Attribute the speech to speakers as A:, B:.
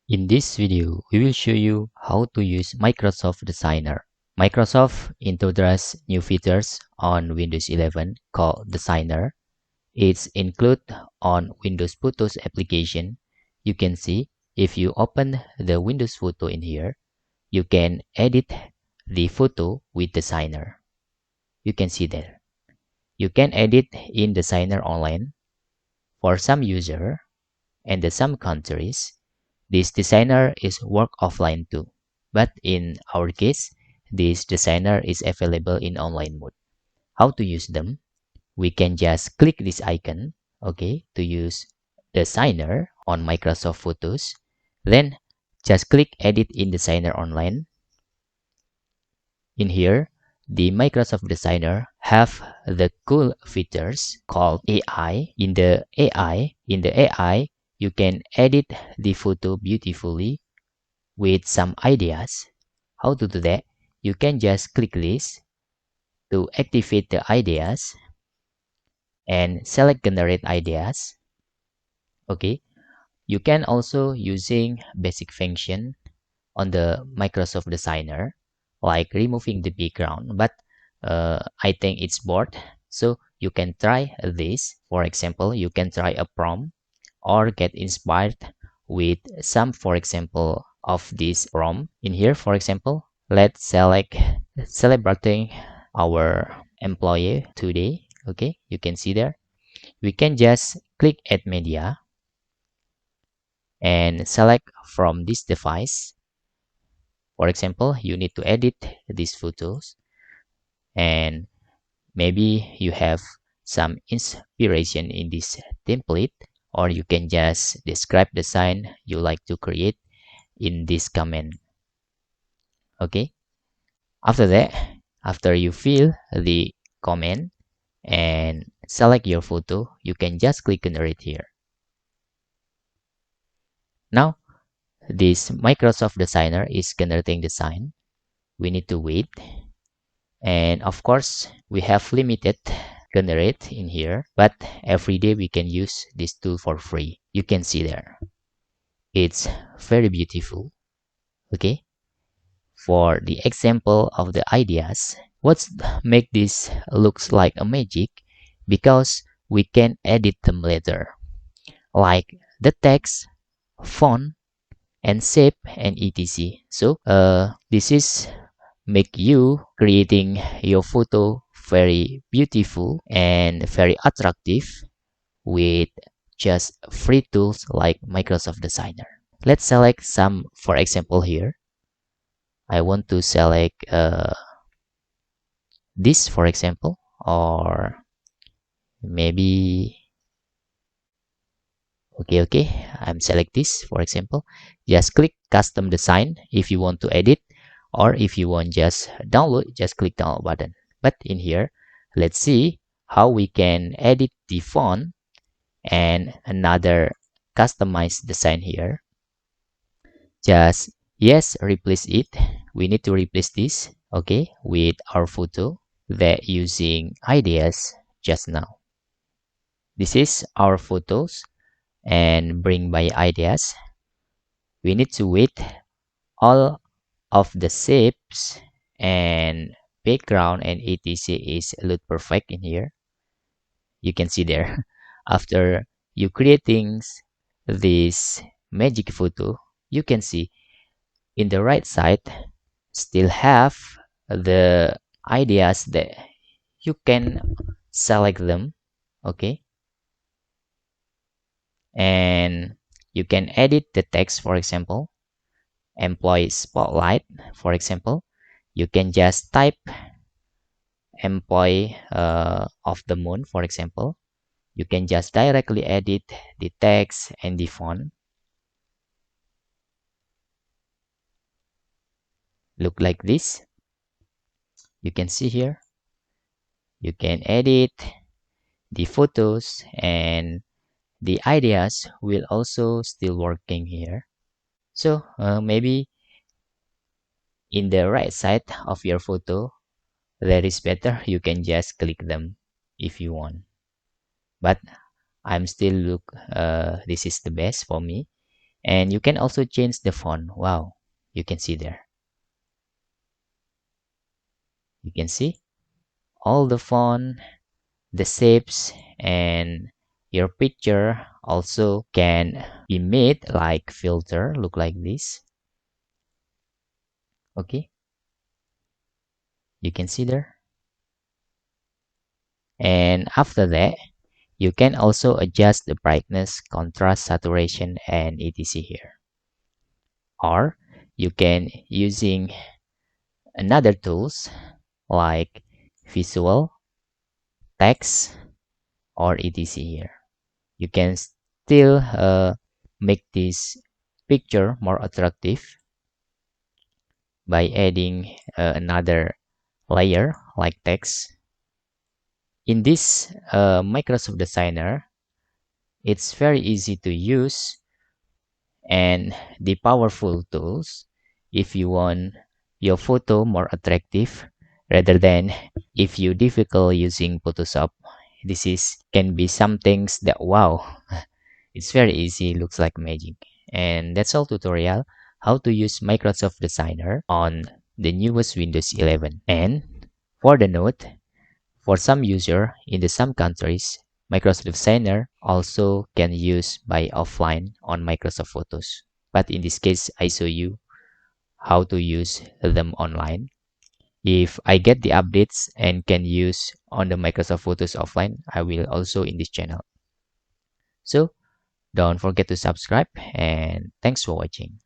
A: In this video, we will show you how to use Microsoft Designer. Microsoft introduced new features on Windows 11 called Designer. It's included on Windows Photos application. You can see if you open the Windows photo in here, you can edit the photo with Designer. You can see there. You can edit in Designer online. For some user and some countries, this designer is work offline too, but in our case, this designer is available in online mode. How to use them? We can just click this icon, okay, to use designer on Microsoft Photos. Then just click edit in designer online. In here, the Microsoft Designer have the cool features called AI. In the AI, you can edit the photo beautifully with some ideas. How to do that? You can just click this to activate the ideas and select generate ideas. Okay. You can also using basic function on the Microsoft Designer, like removing the background, but I think it's bored, so you can try this. For example, you can try a prompt or get inspired with some, for example, of this prompt. In here, for example, let's select celebrating our employee today. Okay, you can see there. We can just click add media and select from this device. For example, you need to edit these photos, and maybe you have some inspiration in this template, or you can just describe the sign you like to create in this comment. Okay, after that, after you fill the comment and select your photo, you can just click generate here. Now this Microsoft Designer is generating the sign. We need to wait, and of course we have limited generate in here, but every day we can use this tool for free. You can see there, it's very beautiful. Okay, for the example of the ideas, what's make this looks like a magic, because we can edit them later, like the text, font, and shape, and etc. So this is make you creating your photo very beautiful and very attractive with just free tools like Microsoft Designer. Let's select some. For example, here I want to select this, for example, or maybe okay, I'm select this, for example. Just click custom design if you want to edit, or if you want just download, just click download button. But in here, let's see how we can edit the font and another customized design here. Just yes, replace it. We need to replace this, okay, with our photo that using ideas just now. This is our photos and bring by ideas. We need to wait all of the shapes and background and etc is look perfect in here. You can see there. After you creating this magic photo, you can see in the right side still have the ideas that you can select them. Okay, and you can edit the text. For example, employee spotlight, for example, you can just type employee of the month, for example. You can just directly edit the text and the font. Look like this. You can see here, you can edit the photos, and the ideas will also still working here. So maybe in the right side of your photo that is better, you can just click them if you want, but I'm still look this is the best for me. And you can also change the font. Wow, you can see there. You can see all the font, the shapes, and your picture also can be made like filter, look like this. Okay, you can see there. And after that, you can also adjust the brightness, contrast, saturation, and etc here. Or you can using another tools like visual, text, or etc here. You can still make this picture more attractive by adding another layer like text. In this Microsoft Designer, it's very easy to use and the powerful tools if you want your photo more attractive rather than if you difficult using Photoshop. This is can be some things that wow, it's very easy, looks like magic. And that's all tutorial how to use Microsoft Designer on the newest Windows 11. And for the note, for some user in the some countries, Microsoft Designer also can use by offline on Microsoft Photos. But in this case, I show you how to use them online. If I get the updates and can use on the Microsoft Photos offline, I will also in this channel. So don't forget to subscribe and thanks for watching.